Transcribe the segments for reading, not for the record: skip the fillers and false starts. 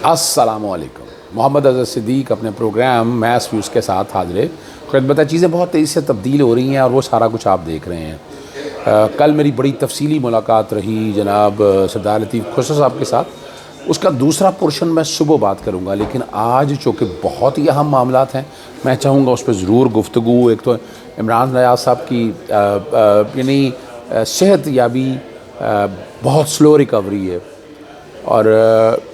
अस्सलामुअलैकुम। मोहम्मद अज़हर सिद्दीक़ अपने programme maths views के साथ हाज़िर ख़िदमत है। चीज़ें बहुत तेज़ी से तब्दील हो रही हैं और वो सारा कुछ आप देख रहे हैं। कल मेरी बड़ी तफसीली मुलाकात रही जनाब सरदार लतीफ़ खुसरो साहब के साथ। उसका दूसरा पोर्शन मैं सुबह बात करूँगा, लेकिन आज चूँकि बहुत ही अहम मामलात हैं, मैं चाहूँगा उस पर ज़रूर गुफ्तगू। एक तो इमरान नियाज़ साहब की यानी सेहत याबी बहुत स्लो रिकवरी है, और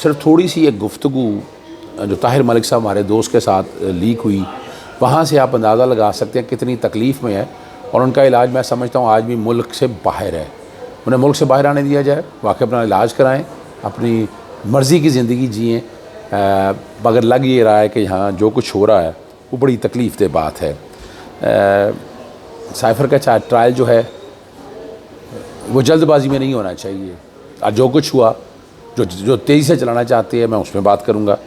सिर्फ थोड़ी सी एक गुफ्तगू जो ताहिर मलिक साहब हमारे दोस्त के साथ लीक हुई, वहाँ से आप अंदाज़ा लगा सकते हैं कितनी तकलीफ़ में है। और उनका इलाज मैं समझता हूँ आज भी मुल्क से बाहर है। उन्हें मुल्क से बाहर आने दिया जाए, वाकई अपना इलाज कराएँ, अपनी मर्ज़ी की ज़िंदगी जिएँ। मगर लग ये रहा है कि हाँ, जो कुछ हो रहा है वो बड़ी तकलीफ़ दे बात है। साइफ़र का ट्रायल जो है वो जल्दबाजी में नहीं होना चाहिए। आज जो कुछ हुआ, जो तेज़ी से चलाना चाहते हैं, मैं उसमें बात करूँगा।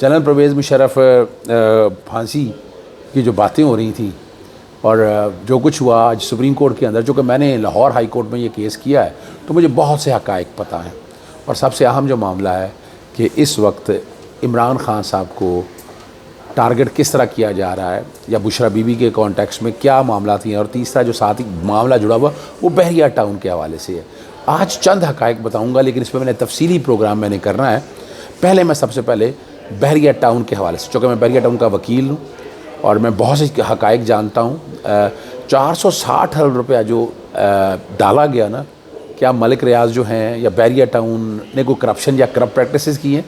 जनरल परवेज़ मुशर्रफ फांसी की जो बातें हो रही थी और जो कुछ हुआ आज सुप्रीम कोर्ट के अंदर, चूँकि मैंने लाहौर हाई कोर्ट में ये केस किया है तो मुझे बहुत से हक़ाइक़ पता हैं। और सबसे अहम जो मामला है कि इस वक्त इमरान ख़ान साहब को टारगेट किस तरह किया जा रहा है, या बुशरा बीबी के कॉन्टेक्स्ट में क्या मामला थी, और तीसरा जो साथ ही मामला जुड़ा हुआ वो बहरिया टाउन के हवाले से है। आज चंद हक़ाइक़ बताऊंगा, लेकिन इस पर मैंने तफसीली प्रोग्राम मैंने करना है। पहले मैं सबसे पहले बहरिया टाउन के हवाले से, चूँकि मैं बहरिया टाउन का वकील हूँ और मैं बहुत से हक़ाइक़ जानता हूँ। 460 अरब रुपया जो डाला गया ना, क्या मलिक रियाज जो हैं या बहरिया टाउन ने कोई करप्शन या करप्ट प्रैक्टिसेस की हैं?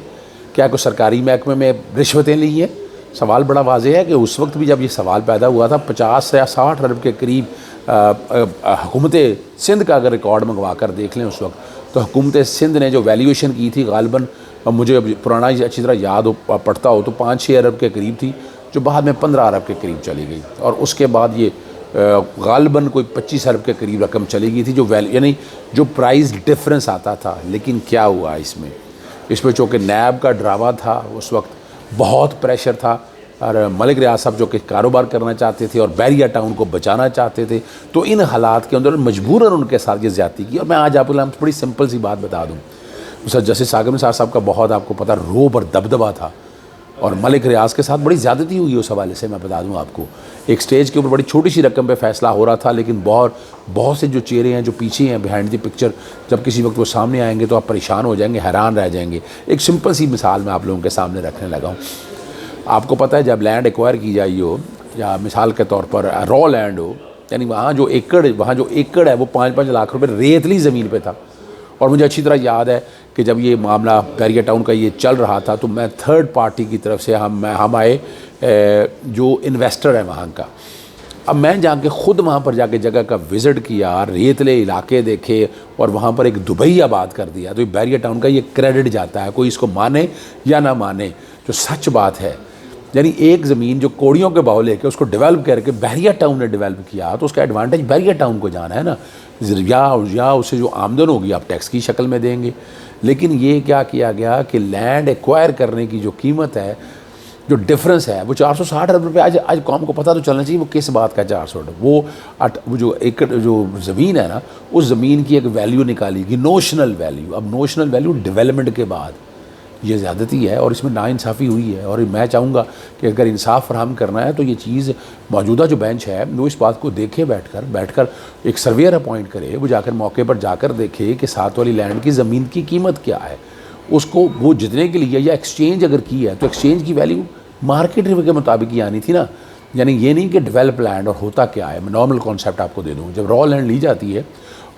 क्या कोई सरकारी महकमे में रिश्वतें ली हैं? सवाल बड़ा वाज़ेह है कि उस वक्त भी जब ये सवाल पैदा हुआ था 50 या 60 अरब के करीब हुकूमत सिंध का अगर रिकॉर्ड मंगवा कर देख लें उस वक्त, तो हुकूमत सिंध ने जो वैल्यूएशन की थी गालिबन, मुझे पुराना अच्छी तरह याद पड़ता हो तो 5-6 अरब के करीब थी, जो बाद में 15 अरब के करीब चली गई। और उसके बाद ये गालिबन कोई 25 अरब के करीब रकम चली गई थी, जो यानी जो प्राइस डिफरेंस आता था। लेकिन क्या हुआ इसमें चूँकि नैब का ड्रामा था, उस वक्त बहुत प्रेशर था, और मलिक रियाज साहब जो कि कारोबार करना चाहते थे और बहरिया टाउन को बचाना चाहते थे, तो इन हालात के अंदर मजबूरन उनके साथ ये ज़्यादती की। और मैं आज आपको बड़ी सिंपल सी बात बता दूँ, सर जस्टिस साकिब निसार साहब का बहुत आपको पता रोब और दबदबा था, और मलिक रियाज के साथ बड़ी ज़्यादती हुई उस हवाले से। मैं बता दूं आपको, एक स्टेज के ऊपर बड़ी छोटी सी रकम पे फ़ैसला हो रहा था, लेकिन बहुत से जो चेहरे हैं जो पीछे हैं बिहाइंड द पिक्चर, जब किसी वक्त वो सामने आएंगे तो आप परेशान हो जाएंगे, हैरान रह जाएंगे। एक सिंपल सी मिसाल मैं आप लोगों के सामने रखने लगा हूँ। आपको पता है जब लैंड एक्वायर की जाई हो, या मिसाल के तौर पर रॉ लैंड हो, यानी वहाँ जो एकड़ है वो 5-5 लाख रुपए रेतली ज़मीन पे था। और मुझे अच्छी तरह याद है कि जब ये मामला बहरिया टाउन का ये चल रहा था, तो मैं थर्ड पार्टी की तरफ से हम आए जो इन्वेस्टर है वहाँ का। अब मैं जाके ख़ुद वहाँ पर जाके जगह का विज़िट किया, रेतले इलाके देखे और वहाँ पर एक दुबई आबाद कर दिया। तो बहरिया टाउन का ये क्रेडिट जाता है, कोई इसको माने या ना माने, जो सच बात है। यानी एक ज़मीन जो कोड़ियों के भाव लेके उसको डेवलप करके बहरिया टाउन ने डेवलप किया, तो उसका एडवांटेज बहरिया टाउन को जाना है ना, या उससे जो आमदन होगी आप टैक्स की शक्ल में देंगे। लेकिन ये क्या किया गया कि लैंड एक्वायर करने की जो कीमत है, जो डिफरेंस है, वो 460 अरब रुपये। आज कौम को पता तो चलना चाहिए वो किस बात का 460। वो जो एकड़ जो ज़मीन है ना, उस ज़मीन की एक वैल्यू निकालेगी, नोशनल वैल्यू। अब नोशनल वैल्यू डेवलपमेंट के बाद ये ज़्यादती है और इसमें नाइंसाफ़ी हुई है। और मैं चाहूँगा कि अगर इंसाफ फराहम करना है तो ये चीज़ मौजूदा जो बेंच है वो इस बात को देखे, बैठकर एक सर्वेयर अपॉइंट करे, वो जाकर मौके पर जाकर देखे कि साथ वाली लैंड की ज़मीन की कीमत क्या है, उसको वो जितने के लिए, या एक्सचेंज अगर की है तो एक्सचेंज की वैल्यू मार्केट रेट के मुताबिक ही आनी थी ना। यानी ये नहीं कि डेवलप लैंड। और होता क्या है, मैं नॉर्मल कॉन्सेप्ट आपको दे दूँ, जब रॉ लैंड ली जाती है,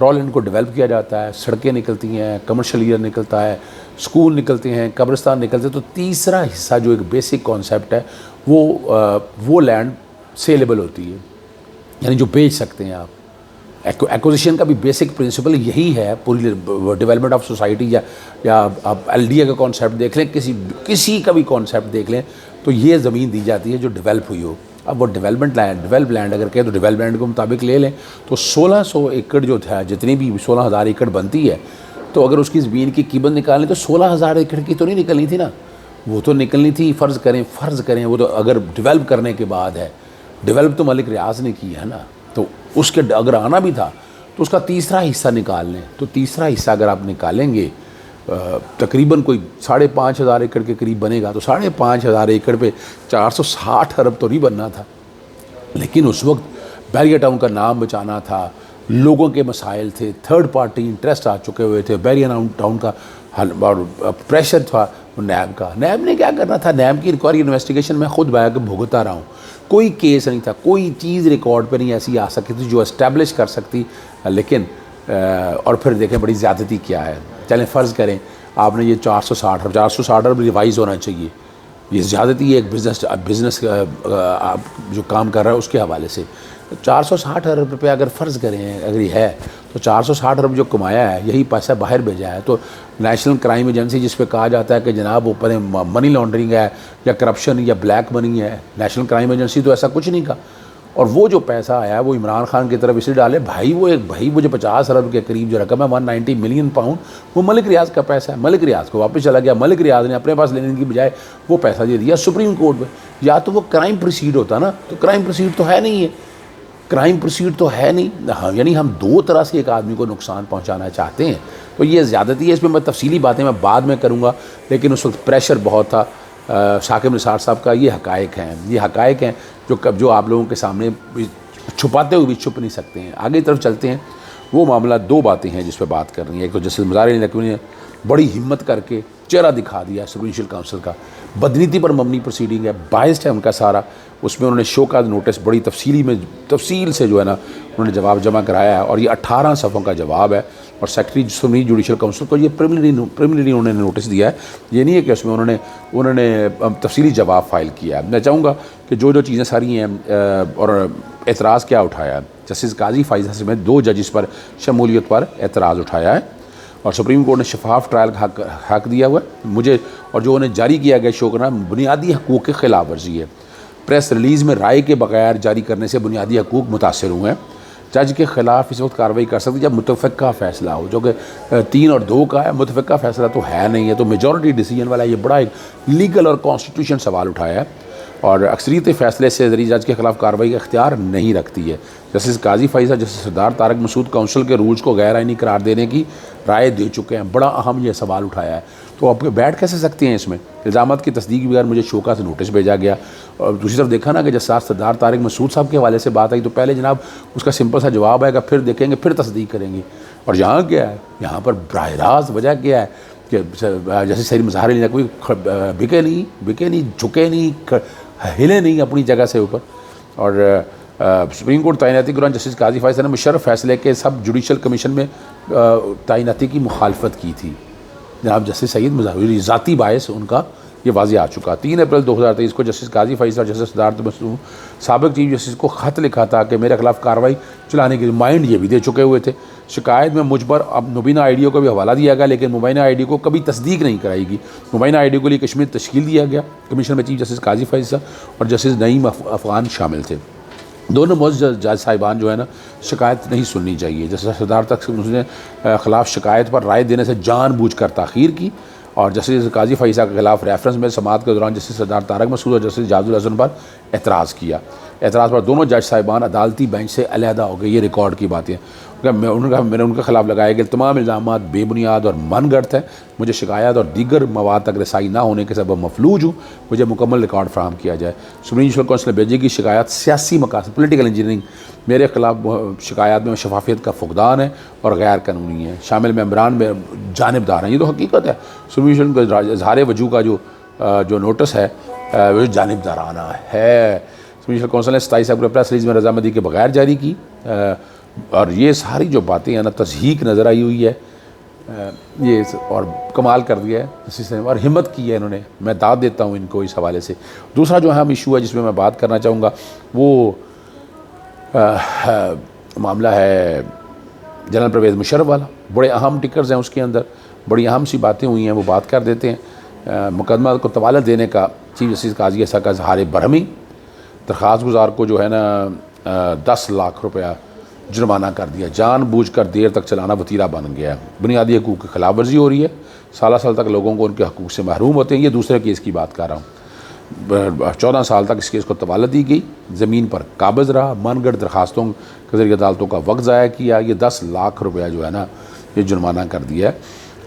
रॉ लैंड को डेवलप किया जाता है, सड़कें निकलती हैं, कमर्शियल एरिया निकलता है, स्कूल निकलते हैं, कब्रिस्तान निकलते हैं, तो तीसरा हिस्सा जो एक बेसिक कॉन्सेप्ट है वो लैंड सेलेबल होती है, यानी जो बेच सकते हैं आप। एक्विजिशन का भी बेसिक प्रिंसिपल यही है पूरी डेवलपमेंट ऑफ सोसाइटी, या आप एलडीए का कॉन्सेप्ट देख लें, किसी का भी कॉन्सेप्ट देख लें, तो ये ज़मीन दी जाती है जो डेवलप हुई हो। अब वो डेवलप लैंड अगर कहें तो डेवलप लैंड के मुताबिक ले लें तो 1600 एकड़ जो था, जितनी भी 16,000 एकड़ बनती है, तो अगर उसकी ज़मीन की कीमत निकालें तो 16,000 एकड़ की तो नहीं निकलनी थी ना, वो तो निकलनी थी फ़र्ज़ करें वो तो अगर डेवलप करने के बाद है। डेवलप तो मलिक रियाज ने की है ना, तो उसके अगर आना भी था तो उसका तीसरा हिस्सा निकाल लें। तो तीसरा हिस्सा अगर आप निकालेंगे तकरीबन कोई 5,500 एकड़ के करीब बनेगा, तो 5,500 एकड़ पे 460 अरब तो नहीं बनना था। लेकिन उस वक्त बैरिया टाउन का नाम बचाना था, लोगों के मसाइल थे, थर्ड पार्टी इंटरेस्ट आ चुके हुए थे, बैरिया टाउन का और प्रेशर था नैब का। नैब ने क्या करना था, नैब की इंक्वायरी इन्वेस्टिगेशन मैं खुद बैठ के भुगता रहा हूँ, कोई केस नहीं था, कोई चीज़ रिकॉर्ड पे नहीं ऐसी आ सकती थी जो इस्टेब्लिश कर सकती। लेकिन और फिर देखें बड़ी ज़्यादती क्या है। चलें फ़र्ज़ करें आपने ये 460 अरब रिवाइज़ होना चाहिए, ये ज़्यादती है एक बिज़नेस जो काम कर रहा है उसके हवाले से। 460 अरब रुपये अगर फ़र्ज़ करें अगर ये है तो 460 अरब जो कमाया है यही पैसा बाहर भेजा है, तो नेशनल क्राइम एजेंसी जिस पे कहा जाता है कि जनाब ऊपर मनी लॉन्ड्रिंग है या करप्शन या ब्लैक मनी है, नेशनल क्राइम एजेंसी तो ऐसा कुछ नहीं कहा। और वो जो पैसा आया वो इमरान खान की तरफ इसलिए डाले, भाई वो जो 50 अरब के करीब जो रकम है 190 मिलियन पाउंड वो मलिक रियाज का पैसा है, मलिक रियाज को वापस चला गया। मलिक रियाज ने अपने पास लेने की बजाय वो पैसा दे दिया सुप्रीम कोर्ट में। या तो वो क्राइम प्रोसीड होता ना, तो क्राइम प्रोसीड तो है नहीं है, क्राइम प्रोसीड तो है नहीं। हाँ, यानी हम दो तरह से एक आदमी को नुकसान पहुंचाना चाहते हैं, तो ये ज़्यादती है। इसमें मैं तफसीली बातें मैं बाद में करूँगा, लेकिन उस वक्त प्रेशर बहुत था शाकिब निसार साहब का। ये हकायक हैं जो आप लोगों के सामने छुपाते हुए भी छुप नहीं सकते हैं। आगे तरफ चलते हैं। वो मामला, दो बातें हैं जिस पर बात करनी है। एक तो जस्टिस मज़ार अली नकवी ने बड़ी हिम्मत करके चेहरा दिखा दिया सुप्रीम काउंसिल का, बदनीति पर मबनी प्रोसीडिंग है, बाइस्ड है उनका सारा। उसमें उन्होंने शो का नोटिस बड़ी तफसील से जो है ना उन्होंने जवाब जमा कराया है, और ये 18 सफ़ों का जवाब है। और सेक्रेटरी सुप्रीम जुडिशल काउंसिल को ये प्रिलिमिनरी उन्होंने नोटिस दिया है, ये नहीं है कि उसमें उन्होंने तफसीली जवाब फ़ाइल किया है। मैं चाहूँगा कि जो चीज़ें सारी हैं और एतराज़ क्या उठाया है, जस्टिस काजी फाइज़ में 2 जजिस पर शमूलियत पर एतराज़ उठाया है, और सुप्रीम कोर्ट ने शफाफ ट्रायल का हक दिया हुआ है मुझे। और जो उन्हें जारी किया गया शो करना बुनियादी हकूक़ की खिलाफ वर्जी है। प्रेस रिलीज़ में राय के बगैर जारी करने से बुनियादी हकूक़ मुतासर हुए हैं। जज के ख़िलाफ़ इस वक्त कार्रवाई कर सकती जब मुतफ़क़ा फ़ैसला हो, जो कि 3 और 2 का है। मुतफ़क़ा फ़ैसला तो है नहीं है, तो मेजॉरिटी डिसीजन वाला ये बड़ा एक लीगल और कॉन्स्टिट्यूशन सवाल उठाया है, और अक्सरियत फ़ैसले से ज़रिए जज के ख़िलाफ़ कार्रवाई का इख्तियार नहीं रखती है। जस्टिस काजी फ़ैज़ा जस्टिस सरदार तारक मसूद काउंसिल के रूल्स को गैर आइनी करार देने की राय दे चुके हैं। बड़ा अहम ये सवाल उठाया है, तो आप बैठ कैसे सकते हैं इसमें। इल्ज़ामात की तस्दीक बगैर मुझे शोका से नोटिस भेजा गया, और दूसरी तरफ देखा ना कि जस्टिस सरदार तारक मसूद साहब के हवाले से बात आई तो पहले जनाब उसका सिंपल सा जवाब आएगा, फिर देखेंगे, फिर तस्दीक करेंगे। और यहाँ क्या है, यहाँ पर बराह रास्त वजह क्या है कि जैसे सही मज़ार अली नकवी बिके नहीं, झुके नहीं, हिले नहीं अपनी जगह से ऊपर। और सुप्रीम कोर्ट तैनाती के दौरान जस्टिस काजी फ़ैज़ ने मुशर्रफ फैसले के सब जुडिशल कमीशन में तैनाती की मुखालफत की थी। जनाब जस्टिस सईद मज़ाहरी ज़ाती बायस उनका ये वाज़े आ चुका। 3 अप्रैल 2023 को जस्टिस काजी फ़ैज़ और जस्टिस सिद्धार्थ मसूद साबिक़ चीफ जस्टिस को ख़त लिखा था कि मेरे खिलाफ कार्रवाई चलाने के रिमाइंड ये भी दे चुके हुए थे। शिकायत में मुझ पर अब मुबीना आईडियो का भी हवाला दिया गया, लेकिन मुबीना आईडी को कभी तस्दीक नहीं कराएगी। मुबीना आईडी के लिए कश्मीर तश्कील दिया गया। कमीशन में चीफ जस्टिस काजी फ़ैज़ और जस्टिस नईम अफ़गान शामिल थे। दोनों मौजूद जज साहिबान जो है ना शिकायत नहीं सुननी चाहिए। जस्टिस सरदार तक उसने ख़िलाफ़ शिकायत पर राय देने से जानबूझकर ताख़ीर की, और जस्टिस काजी फ़ैज़ा के खिलाफ रेफरेंस में समाअत के दौरान जस्टिस सरदार तारक मसूद और जस्टिस जाजुल हसन पर एतराज़ किया। एतराज़ पर दोनों जज साहिबान अदालती बेंच से अलहदा हो गए। ये रिकॉर्ड की बातें मैंने उनके खिलाफ लगाए गए तमाम इल्ज़ामात बेबुनियाद और मनगढ़ंत हैं। मुझे शिकायत और दीगर मवाद तक रसाई ना होने के सबब मफलूज हूँ। मुझे मुकम्मल रिकॉर्ड फ्राहम किया जाए। सुप्रीम जुडिशल काउंसिल ने भेजी की शिकायत सियासी मकासद पॉलिटिकल इंजीनियरिंग मेरे खिलाफ शिकायत में शफाफियत का फुकदान है और गैर कानूनी है। शामिल मेम्बरान में जानिबदार हैं। ये तो हकीकत है। सुप्रीम जुडिशल का इज़हार वजू का जो नोटिस है वो जानिबदाराना है। सुप्रीम जुडिशल काउंसिल ने 27 अप्रैल प्रेस रिलीज़ में रजामंदी के बगैर जारी की, और ये सारी जो बातें हैं ना तज़हीक नज़र आई हुई है। ये और कमाल कर दिया है जस्टिस ने, और हिम्मत की है इन्होंने। मैं दाद देता हूँ इनको इस हवाले से। दूसरा जो अहम इशू है जिसमें मैं बात करना चाहूँगा वो मामला है जनरल परवेज़ मुशर्रफ वाला। बड़े अहम टिकर्स हैं उसके अंदर, बड़ी अहम सी बातें हुई हैं, वो बात कर देते हैं। मुकदमा को तवालत देने का चीफ जस्टिस काजी ऐसा का इज़हार बरहमी। दरख्वास्त गुजार को जो है ना 10 लाख रुपया जुर्माना कर दिया। जानबूझकर देर तक चलाना वतीरा बन गया। बुनियादी हकूक़ की खिलाफ वर्जी हो रही है। साल तक लोगों को उनके हकूक़ से महरूम होते हैं। ये दूसरे केस की बात कर रहा हूँ। 14 साल तक इस केस को तवालत दी गई, ज़मीन पर काबज़ रहा, मनगढ़ दरखास्तों के ज़रिए अदालतों का वक्त ज़ाया किया। ये 10 लाख रुपया जो है ना ये जुर्माना कर दिया है।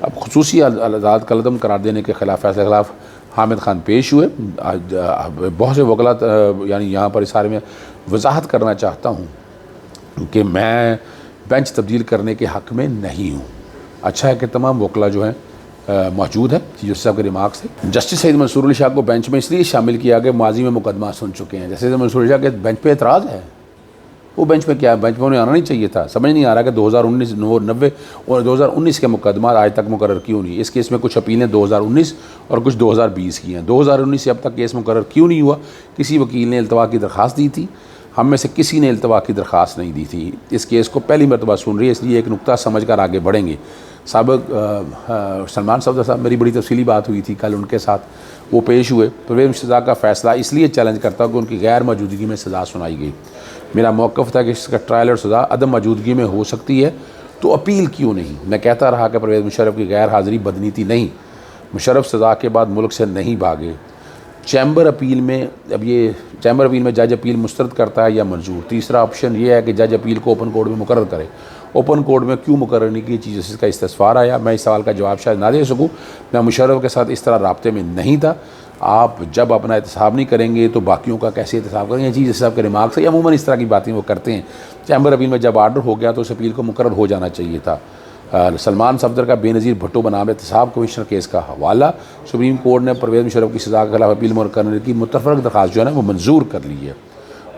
अब खुसूसी अदालत कलदम करार देने के ख़िलाफ़ फैसले के ख़िलाफ़ हामिद खान पेश हुए। बहुत से वकलात यानी यहाँ पर इस बारे में वजाहत करना चाहता हूँ कि मैं बेंच तब्दील करने के हक़ में नहीं हूँ। अच्छा है कि तमाम वकला जो हैं मौजूद है। चीफ जस्टिस साहब के रिमार्क्स है। जस्टिस सैयद मंसूर अली शाह को बेंच में इसलिए शामिल किया कि माजी में मुकदमा सुन चुके हैं। जस्टिस मंसूर अली शाह के बेंच पे एतराज़ है, वो बेंच में क्या है, बेंच में उन्हें आना नहीं चाहिए था। समझ नहीं आ रहा कि 2019 और 2019 के मुकदमा आज तक मुकर्रर क्यों नहीं। इस केस में कुछ अपीलें 2019 और कुछ 2020 की हैं। 2019 से अब तक केस मुकर्रर क्यों नहीं हुआ? किसी वकील ने इल्तवा की दरख्वास्त दी थी, हम में से किसी ने इल्तवा की दरख्वास्त नहीं दी थी। इस केस को पहली मरतबा सुन रही है, इसलिए एक नुक्ता समझ कर आगे बढ़ेंगे। साबिक़ सलमान सफदर साहब, मेरी बड़ी तफसीली बात हुई थी कल उनके साथ, वो पेश हुए। परवेज़ मुशर्रफ का फ़ैसला इसलिए चैलेंज करता हूँ कि उनकी गैर मौजूदगी में सज़ा सुनाई गई। मेरा मौक़िफ़ था कि इसका ट्रायल और सज़ा अदम मौजूदगी में हो सकती है, तो अपील क्यों नहीं। मैं कहता रहा कि परवेज़ मुशर्रफ की गैर हाज़िरी बदनीति नहीं। मुशर्रफ सज़ा के बाद मुल्क से नहीं भागे। चैम्बर अपील में, अब ये चैम्बर अपील में जज अपील मुस्तरद करता है या मंजूर। तीसरा ऑप्शन ये है कि जज अपील को ओपन कोर्ट में मुकर्रर करे। ओपन कोर्ट में क्यों मुकर्रर नहीं की, चीज़ जस्टिस का इस्तफ़ार आया। मैं इस सवाल का जवाब शायद ना दे सकूँ, मैं मुशर्रफ के साथ इस तरह राब्ते में नहीं था। आप जब अपना एहतसाब नहीं करेंगे तो बाकियों का कैसे एहतसाब करेंगे। चीज़ जस्टिस साहब के रिमार्क्स है, अमूमन इस तरह की बातें वो करते हैं। चैम्बर अपील में जब आर्डर हो गया तो उस अपील को मुकर्रर हो जाना चाहिए था। सलमान सफदर का बेनज़ीर भुट्टो बनाम एहतसाब कमिश्नर केस का हवाला। सुप्रीम कोर्ट ने परवेज़ मुशर्रफ की सज़ा के खिलाफ अपील करने की मुतफ़रक़ दरख्वास्त जो है ना वो मंजूर कर ली है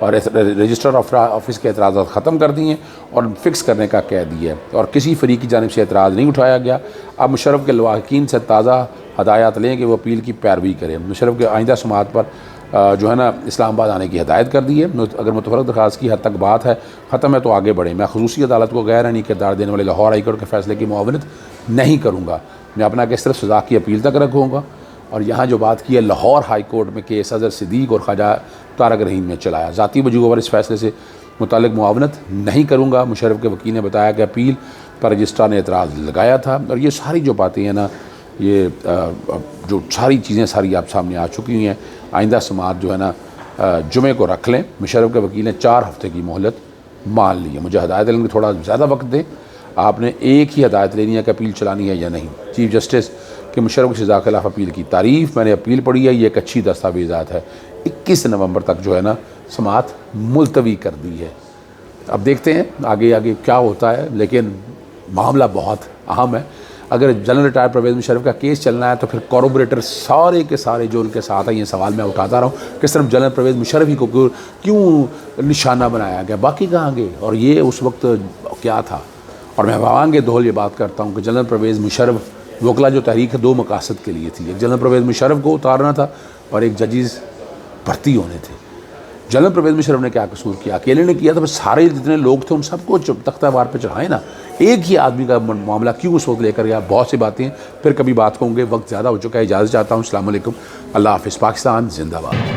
और रजिस्टर ऑफिस के एतराज़ ख़त्म कर दिए और फिक्स करने का कह दिया है और किसी फरीक की जानिब से एतराज़ नहीं उठाया गया। अब मुशर्रफ के लवाकिन से ताज़ा हदायत लें कि वो अपील की पैरवी करें। मुशर्रफ के आइंदा समात पर जो है ना इस्लामाबाद आने की हदायत कर दी है। अगर मुतफ़रक़ दरख्वास्त की हद तक बात है ख़त्म है तो आगे बढ़ें। मैं ख़ुसूसी अदालत को गैर आईनी किरदार देने वाले लाहौर हाई कोर्ट के फ़ैसले की मुआवनत नहीं करूँगा। मैं अपना केस सिर्फ सज़ा की अपील तक रखूँगा। और यहाँ जो बात की है लाहौर हाई कोर्ट में केस अज़हर सिद्दीक़ और ख्वाजा तारक रहीम ने चलाया, ज़ाती वजूहों पर इस फैसले से मुतालिक मुआवनत नहीं करूँगा। मुशर्रफ के वकील ने बताया कि अपील पर रजिस्ट्रार ने एतराज़ लगाया था। और ये सारी जो बातें हैं ना, ये जो सारी चीज़ें सारी आप सामने आ चुकी हैं। आइंदा समात जो है ना जुमे को रख लें। मुशर्रफ के वकील ने 4 हफ़्ते की मोहलत मान ली है। मुझे हदायत लेने थोड़ा ज़्यादा वक्त दें। आपने एक ही हदायत लेनी है कि अपील चलानी है या नहीं। चीफ जस्टिस कि मुशर्रफ की सज़ा के खिलाफ अपील की तारीफ़, मैंने अपील पढ़ी है, ये एक अच्छी दस्तावेज़ात है। 21 नवंबर तक जो है ना समात मुलतवी कर दी है। अब देखते हैं आगे आगे क्या होता है, लेकिन मामला बहुत अहम है। अगर जनरल रिटायर्ड परवेज़ मुशर्रफ का केस चलना है तो फिर कॉर्पोरेटर सारे के सारे जो उनके साथ हैं, ये सवाल मैं उठाता रहा हूँ कि सिर्फ जनरल परवेज़ मुशर्रफ ही को क्यों निशाना बनाया गया, बाकी कहाँ गए और ये उस वक्त क्या था। और मैं वांगे दोहल ये बात करता हूँ कि जनरल परवेज़ मुशर्रफ वकला जो तहरीक है 2 मकासद के लिए थी। एक जनरल परवेज़ मुशर्रफ को उतारना था और एक जजेस भर्ती होने थे। जनरल परवेज़ मुशर्रफ ने क्या कसूर किया, अकेले ने किया था, बस सारे जितने लोग थे उन सबको तख्तावार पे चढ़ाए ना। एक ही आदमी का मामला क्यों उस वक्त लेकर गया। बहुत सी बातें फिर कभी बात होंगे, वक्त ज़्यादा हो चुका है। इजाज़त चाहता हूँ। अस्सलाम वालेकुम, अल्लाह हाफ़िज़। पाकिस्तान जिंदाबाद।